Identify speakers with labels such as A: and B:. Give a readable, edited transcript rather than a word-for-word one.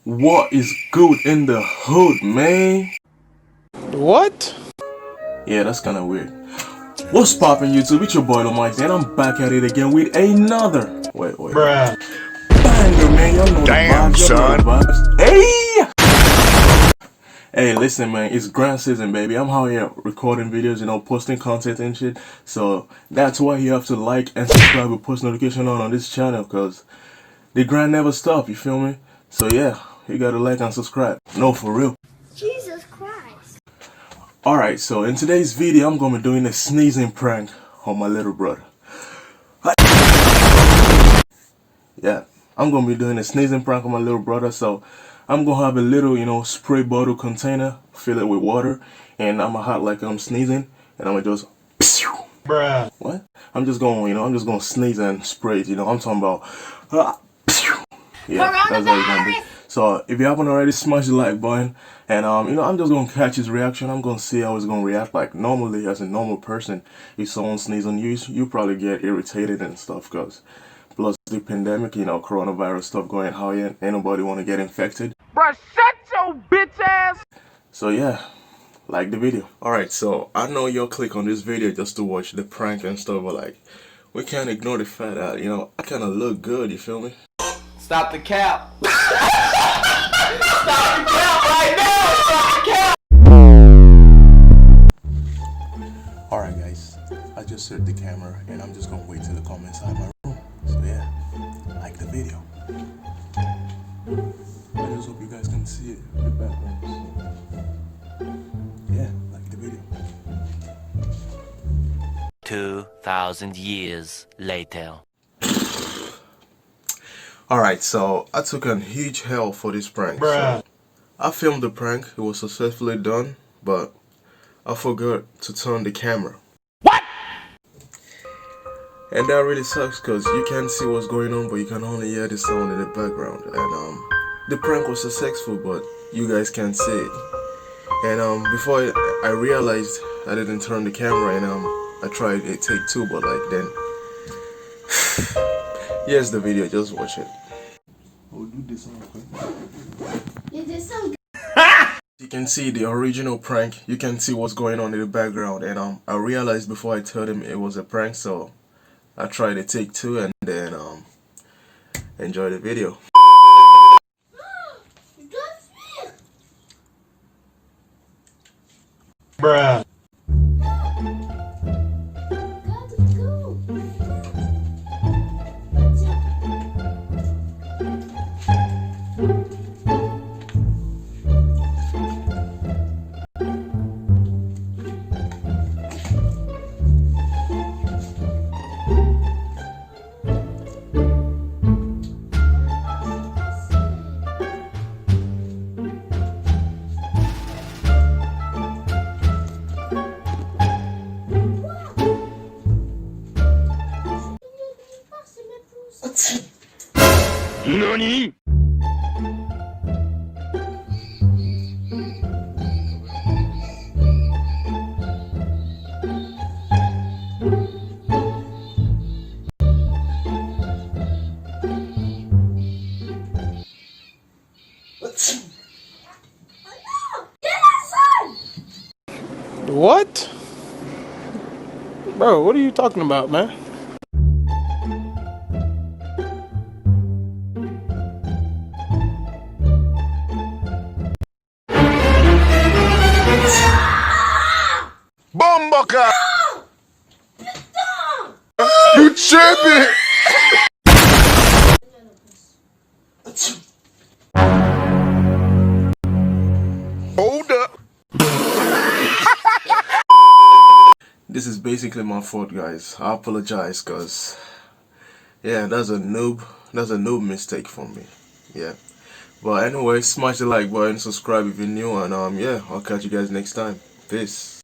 A: What is good in the hood, man?
B: What?
A: Yeah, that's kinda weird. What's poppin' YouTube? It's your boy Mike, and I'm back at it again with another wait.
B: Bruh.
A: Banger, man. Y'all know
C: Damn,
A: the vibes, y'all know
C: son.
A: the vibes. Hey, listen, man, it's grand season, baby. I'm out here recording videos, posting content and shit. So that's why you have to like and subscribe with post notification on this channel, cause the grind never stop. You feel me? So yeah, you gotta like and subscribe. No, for real.
D: Jesus Christ.
A: Alright, so in today's video, I'm gonna be doing a sneezing prank on my little brother. Yeah, I'm gonna be doing a sneezing prank on my little brother. So I'm gonna have a little, spray bottle container, fill it with water, and I'm gonna act like I'm sneezing, and I'm gonna just
B: Bruh.
A: what? I'm just gonna sneeze and spray it. I'm talking about. Yeah, that's how it's gonna be. So if you haven't already, smash the like button, and I'm just gonna catch his reaction. I'm gonna see how he's gonna react. Like normally, as a normal person, if someone sneezes on you, you probably get irritated and stuff, cause plus the pandemic, coronavirus stuff going high, ain't nobody want to get infected.
E: Bruh, shut your bitch ass.
A: So yeah, like the video. Alright, so I know you'll click on this video just to watch the prank and stuff, but like, we can't ignore the fact that, I kinda look good, you feel me?
E: Stop the cap. Stop the cap right now. Stop the cap.
A: Alright guys, I just set the camera and I'm just gonna wait till it come inside my room. So yeah, like the video. I just hope you guys can see it in the background. So yeah, like the video.
F: 2,000 years later.
A: Alright, so I took a huge hell for this prank.
B: Bruh.
A: So I filmed the prank, it was successfully done, but I forgot to turn the camera.
E: What?
A: And that really sucks because you can't see what's going on, but you can only hear the sound in the background. And the prank was successful, but you guys can't see it. And before I realized I didn't turn the camera, and I tried a take two, but like then here's the video, just watch it. We'll do this one quick.
D: You did so
A: You can see the original prank. You can see what's going on in the background, and I realized before I told him it was a prank, so I tried to take two and then enjoy the video.
B: Bruh.
C: NANI?!
B: What? Bro, what are you talking about, man?
C: Bomboka! You tripping! Hold up!
A: This is basically my fault, guys. I apologize, cause yeah, that's a noob mistake for me. Yeah. But anyway, smash the like button, subscribe if you're new, and yeah, I'll catch you guys next time. Peace.